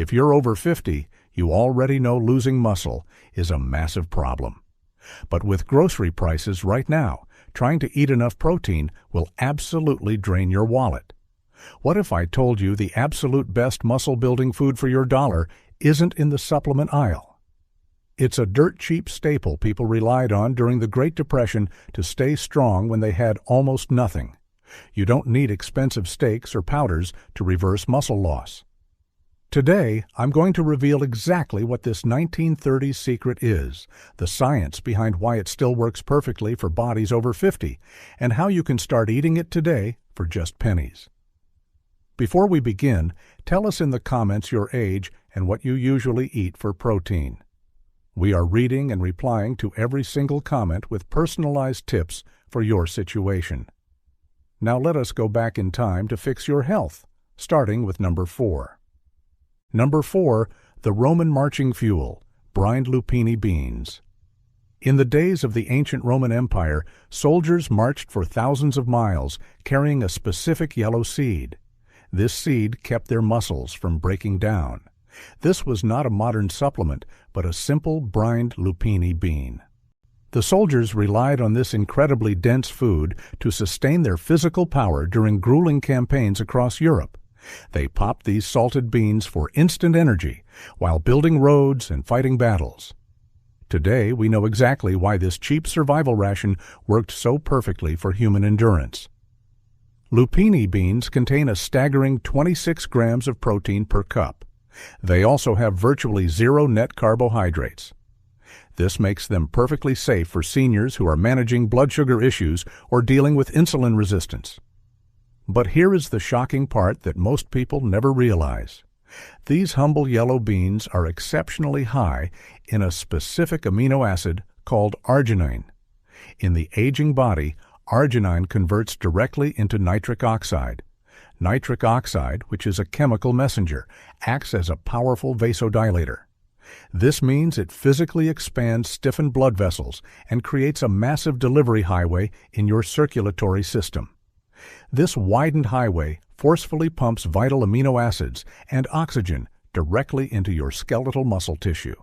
If you're over 50, you already know losing muscle is a massive problem. But with grocery prices right now, trying to eat enough protein will absolutely drain your wallet. What if I told you the absolute best muscle-building food for your dollar isn't in the supplement aisle? It's a dirt-cheap staple people relied on during the Great Depression to stay strong when they had almost nothing. You don't need expensive steaks or powders to reverse muscle loss. Today, I'm going to reveal exactly what this 1930s secret is, the science behind why it still works perfectly for bodies over 50, and how you can start eating it today for just pennies. Before we begin, tell us in the comments your age and what you usually eat for protein. We are reading and replying to every single comment with personalized tips for your situation. Now let us go back in time to fix your health, starting with number 4. Number 4, the Roman marching fuel, brined lupini beans. In the days of the ancient Roman Empire, soldiers marched for thousands of miles, carrying a specific yellow seed. This seed kept their muscles from breaking down. This was not a modern supplement, but a simple brined lupini bean. The soldiers relied on this incredibly dense food to sustain their physical power during grueling campaigns across Europe. They popped these salted beans for instant energy while building roads and fighting battles. Today, we know exactly why this cheap survival ration worked so perfectly for human endurance. Lupini beans contain a staggering 26 grams of protein per cup. They also have virtually zero net carbohydrates. This makes them perfectly safe for seniors who are managing blood sugar issues or dealing with insulin resistance. But here is the shocking part that most people never realize. These humble yellow beans are exceptionally high in a specific amino acid called arginine. In the aging body, arginine converts directly into nitric oxide. Nitric oxide, which is a chemical messenger, acts as a powerful vasodilator. This means it physically expands stiffened blood vessels and creates a massive delivery highway in your circulatory system. This widened highway forcefully pumps vital amino acids and oxygen directly into your skeletal muscle tissue.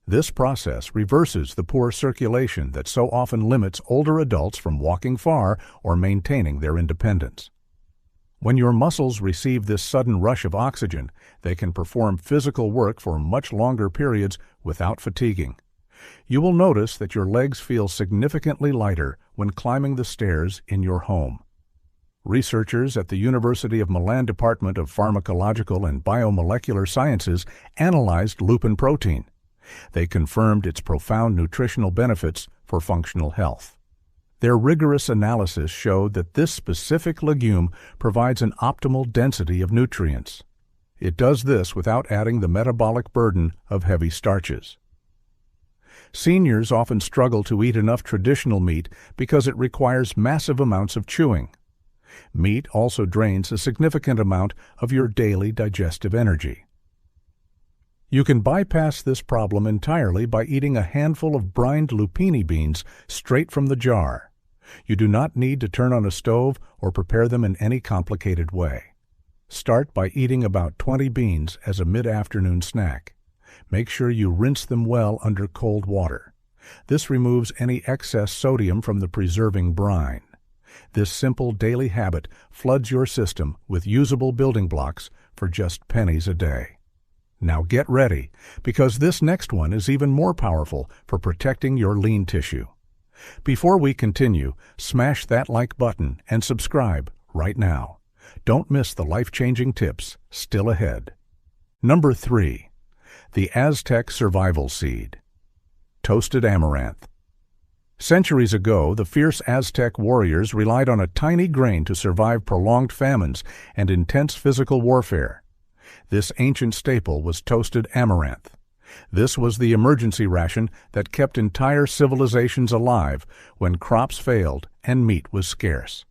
This process reverses the poor circulation that so often limits older adults from walking far or maintaining their independence. When your muscles receive this sudden rush of oxygen, they can perform physical work for much longer periods without fatiguing. You will notice that your legs feel significantly lighter when climbing the stairs in your home. Researchers at the University of Milan Department of Pharmacological and Biomolecular Sciences analyzed lupin protein. They confirmed its profound nutritional benefits for functional health. Their rigorous analysis showed that this specific legume provides an optimal density of nutrients. It does this without adding the metabolic burden of heavy starches. Seniors often struggle to eat enough traditional meat because it requires massive amounts of chewing. Meat also drains a significant amount of your daily digestive energy. You can bypass this problem entirely by eating a handful of brined lupini beans straight from the jar. You do not need to turn on a stove or prepare them in any complicated way. Start by eating about 20 beans as a mid-afternoon snack. Make sure you rinse them well under cold water. This removes any excess sodium from the preserving brine. This simple daily habit floods your system with usable building blocks for just pennies a day. Now get ready, because this next one is even more powerful for protecting your lean tissue. Before we continue, smash that like button and subscribe right now. Don't miss the life-changing tips still ahead. Number 3. The Aztec Survival Seed. Toasted amaranth. Centuries ago, the fierce Aztec warriors relied on a tiny grain to survive prolonged famines and intense physical warfare. This ancient staple was toasted amaranth. This was the emergency ration that kept entire civilizations alive when crops failed and meat was scarce.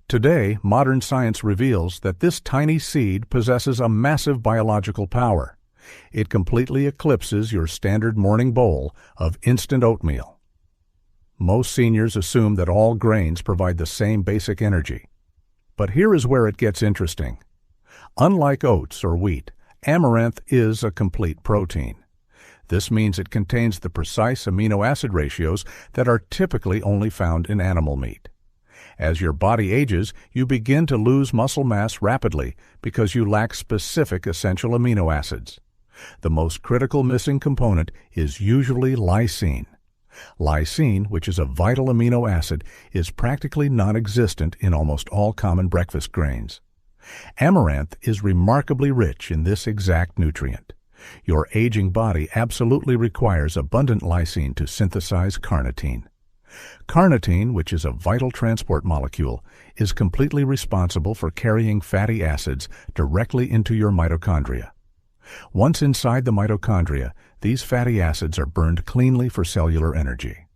Today, modern science reveals that this tiny seed possesses a massive biological power. It completely eclipses your standard morning bowl of instant oatmeal. Most seniors assume that all grains provide the same basic energy. But here is where it gets interesting. Unlike oats or wheat, Amaranth is a complete protein. This means it contains the precise amino acid ratios that are typically only found in animal meat. As your body ages, you begin to lose muscle mass rapidly because you lack specific essential amino acids. The most critical missing component is usually lysine. Lysine, which is a vital amino acid, is practically non-existent in almost all common breakfast grains. Amaranth is remarkably rich in this exact nutrient. Your aging body absolutely requires abundant lysine to synthesize carnitine. Carnitine, which is a vital transport molecule, is completely responsible for carrying fatty acids directly into your mitochondria. Once inside the mitochondria, these fatty acids are burned cleanly for cellular energy.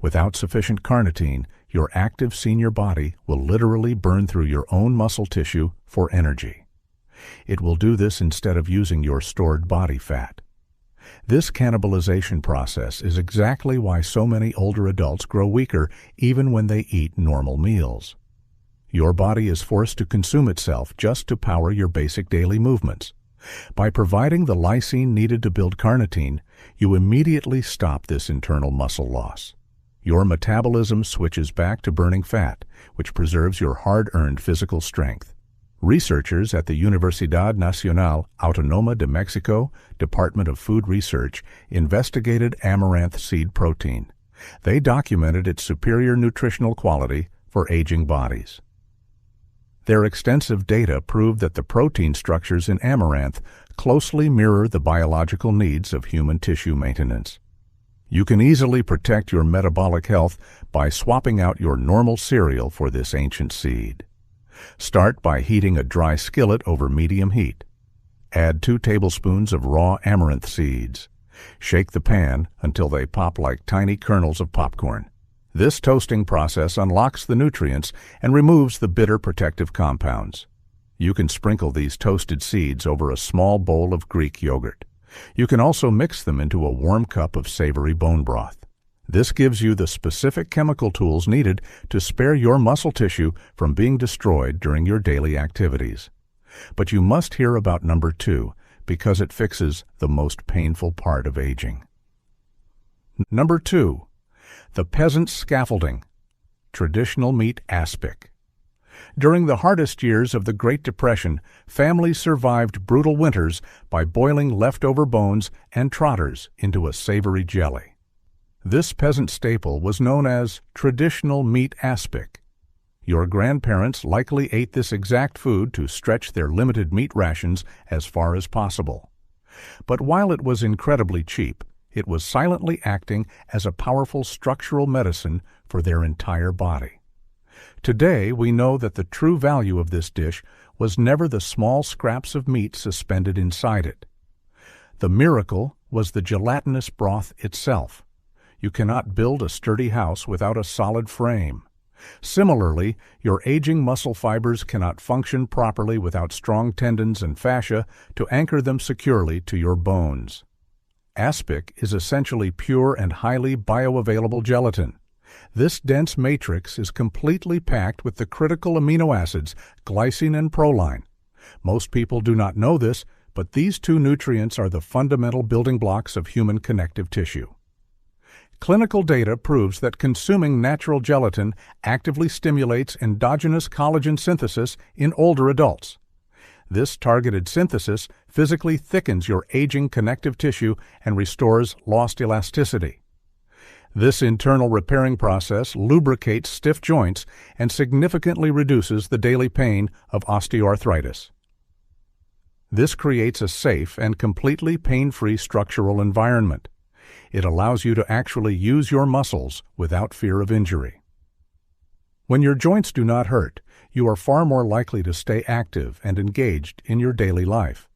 Without sufficient carnitine, your active senior body will literally burn through your own muscle tissue for energy. It will do this instead of using your stored body fat. This cannibalization process is exactly why so many older adults grow weaker even when they eat normal meals. Your body is forced to consume itself just to power your basic daily movements. By providing the lysine needed to build carnitine, you immediately stop this internal muscle loss. Your metabolism switches back to burning fat, which preserves your hard-earned physical strength. Researchers at the Universidad Nacional Autónoma de Mexico Department of Food Research investigated amaranth seed protein. They documented its superior nutritional quality for aging bodies. Their extensive data proved that the protein structures in amaranth closely mirror the biological needs of human tissue maintenance. You can easily protect your metabolic health by swapping out your normal cereal for this ancient seed. Start by heating a dry skillet over medium heat. Add 2 tablespoons of raw amaranth seeds. Shake the pan until they pop like tiny kernels of popcorn. This toasting process unlocks the nutrients and removes the bitter protective compounds. You can sprinkle these toasted seeds over a small bowl of Greek yogurt. You can also mix them into a warm cup of savory bone broth. This gives you the specific chemical tools needed to spare your muscle tissue from being destroyed during your daily activities. But you must hear about number 2 because it fixes the most painful part of aging. Number 2. The peasant scaffolding, traditional meat aspic. During the hardest years of the Great Depression, families survived brutal winters by boiling leftover bones and trotters into a savory jelly. This peasant staple was known as traditional meat aspic. Your grandparents likely ate this exact food to stretch their limited meat rations as far as possible. But while it was incredibly cheap, it was silently acting as a powerful structural medicine for their entire body. Today, we know that the true value of this dish was never the small scraps of meat suspended inside it. The miracle was the gelatinous broth itself. You cannot build a sturdy house without a solid frame. Similarly, your aging muscle fibers cannot function properly without strong tendons and fascia to anchor them securely to your bones. Aspic is essentially pure and highly bioavailable gelatin. This dense matrix is completely packed with the critical amino acids glycine and proline. Most people do not know this, but these 2 nutrients are the fundamental building blocks of human connective tissue. Clinical data proves that consuming natural gelatin actively stimulates endogenous collagen synthesis in older adults. This targeted synthesis physically thickens your aging connective tissue and restores lost elasticity. This internal repairing process lubricates stiff joints and significantly reduces the daily pain of osteoarthritis. This creates a safe and completely pain-free structural environment. It allows you to actually use your muscles without fear of injury. When your joints do not hurt, you are far more likely to stay active and engaged in your daily life.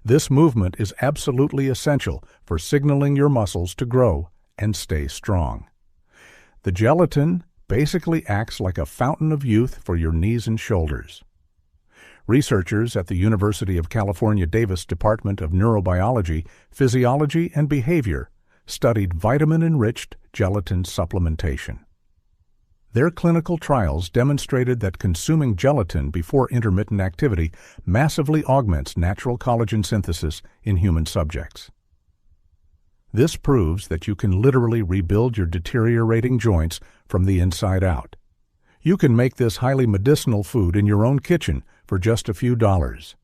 This movement is absolutely essential for signaling your muscles to grow and stay strong. The gelatin basically acts like a fountain of youth for your knees and shoulders. Researchers at the University of California Davis Department of Neurobiology, Physiology, and Behavior studied vitamin-enriched gelatin supplementation. Their clinical trials demonstrated that consuming gelatin before intermittent activity massively augments natural collagen synthesis in human subjects. This proves that you can literally rebuild your deteriorating joints from the inside out. You can make this highly medicinal food in your own kitchen for just a few dollars.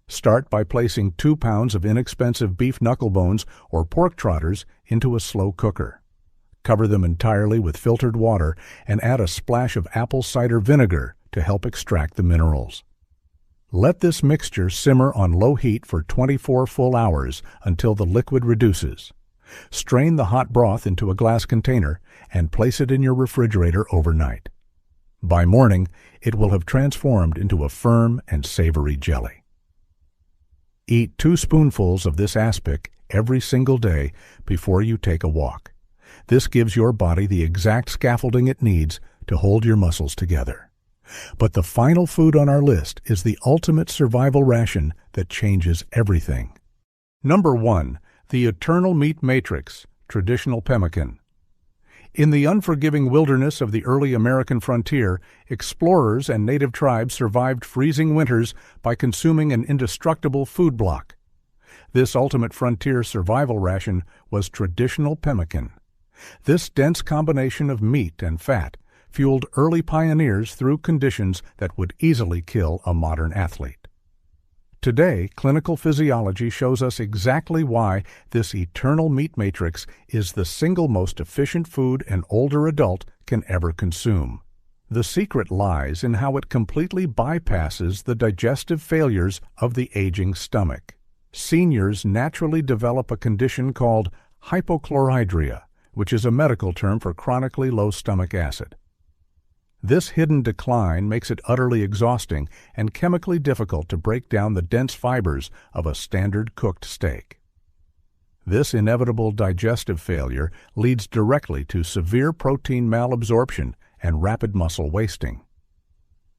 Start by placing 2 pounds of inexpensive beef knuckle bones or pork trotters into a slow cooker. Cover them entirely with filtered water and add a splash of apple cider vinegar to help extract the minerals. Let this mixture simmer on low heat for 24 full hours until the liquid reduces. Strain the hot broth into a glass container and place it in your refrigerator overnight. By morning, it will have transformed into a firm and savory jelly. Eat 2 spoonfuls of this aspic every single day before you take a walk. This gives your body the exact scaffolding it needs to hold your muscles together. But the final food on our list is the ultimate survival ration that changes everything. Number 1. The Eternal Meat Matrix, Traditional Pemmican. In the unforgiving wilderness of the early American frontier, explorers and native tribes survived freezing winters by consuming an indestructible food block. This ultimate frontier survival ration was traditional pemmican. This dense combination of meat and fat fueled early pioneers through conditions that would easily kill a modern athlete. Today, clinical physiology shows us exactly why this eternal meat matrix is the single most efficient food an older adult can ever consume. The secret lies in how it completely bypasses the digestive failures of the aging stomach. Seniors naturally develop a condition called hypochlorhydria, which is a medical term for chronically low stomach acid. This hidden decline makes it utterly exhausting and chemically difficult to break down the dense fibers of a standard cooked steak. This inevitable digestive failure leads directly to severe protein malabsorption and rapid muscle wasting.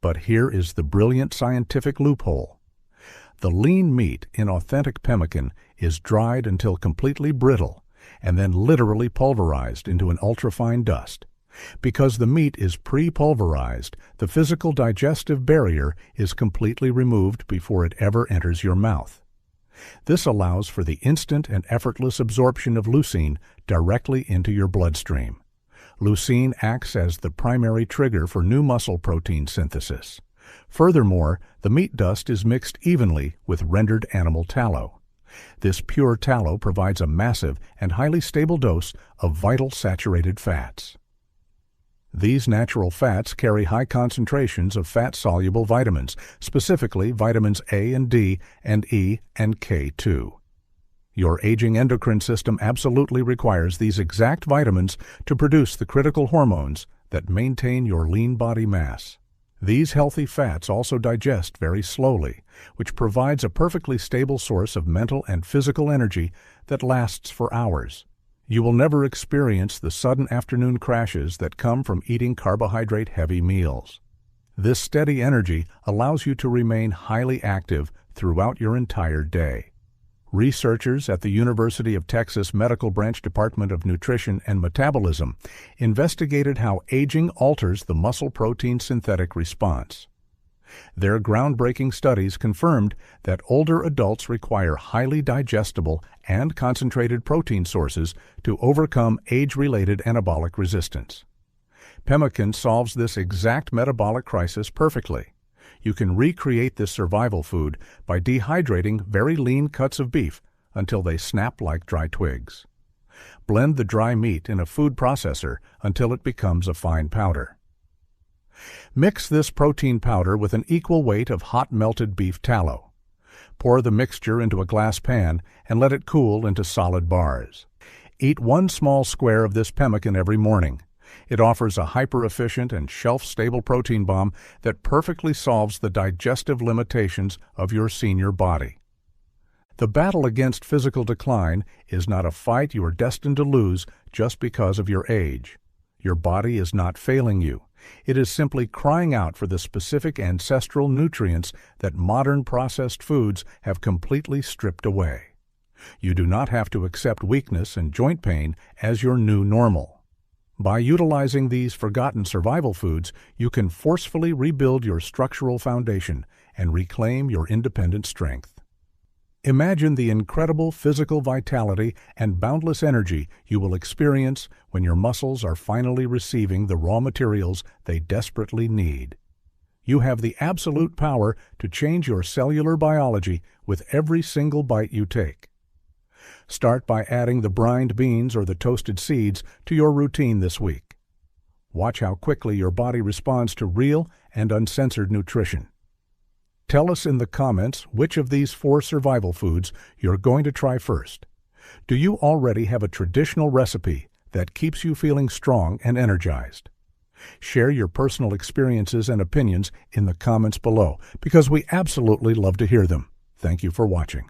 But here is the brilliant scientific loophole. The lean meat in authentic pemmican is dried until completely brittle and then literally pulverized into an ultrafine dust. Because the meat is pre-pulverized, the physical digestive barrier is completely removed before it ever enters your mouth. This allows for the instant and effortless absorption of leucine directly into your bloodstream. Leucine acts as the primary trigger for new muscle protein synthesis. Furthermore, the meat dust is mixed evenly with rendered animal tallow. This pure tallow provides a massive and highly stable dose of vital saturated fats. These natural fats carry high concentrations of fat-soluble vitamins, specifically vitamins A and D and E and K2. Your aging endocrine system absolutely requires these exact vitamins to produce the critical hormones that maintain your lean body mass. These healthy fats also digest very slowly, which provides a perfectly stable source of mental and physical energy that lasts for hours. You will never experience the sudden afternoon crashes that come from eating carbohydrate-heavy meals. This steady energy allows you to remain highly active throughout your entire day. Researchers at the University of Texas Medical Branch Department of Nutrition and Metabolism investigated how aging alters the muscle protein synthetic response. Their groundbreaking studies confirmed that older adults require highly digestible and concentrated protein sources to overcome age-related anabolic resistance. Pemmican solves this exact metabolic crisis perfectly. You can recreate this survival food by dehydrating very lean cuts of beef until they snap like dry twigs. Blend the dry meat in a food processor until it becomes a fine powder. Mix this protein powder with an equal weight of hot melted beef tallow. Pour the mixture into a glass pan and let it cool into solid bars. Eat 1 small square of this pemmican every morning. It offers a hyper-efficient and shelf-stable protein bomb that perfectly solves the digestive limitations of your senior body. The battle against physical decline is not a fight you are destined to lose just because of your age. Your body is not failing you. It is simply crying out for the specific ancestral nutrients that modern processed foods have completely stripped away. You do not have to accept weakness and joint pain as your new normal. By utilizing these forgotten survival foods, you can forcefully rebuild your structural foundation and reclaim your independent strength. Imagine the incredible physical vitality and boundless energy you will experience when your muscles are finally receiving the raw materials they desperately need. You have the absolute power to change your cellular biology with every single bite you take. Start by adding the brined beans or the toasted seeds to your routine this week. Watch how quickly your body responds to real and uncensored nutrition. Tell us in the comments which of these 4 survival foods you're going to try first. Do you already have a traditional recipe that keeps you feeling strong and energized? Share your personal experiences and opinions in the comments below, because we absolutely love to hear them. Thank you for watching.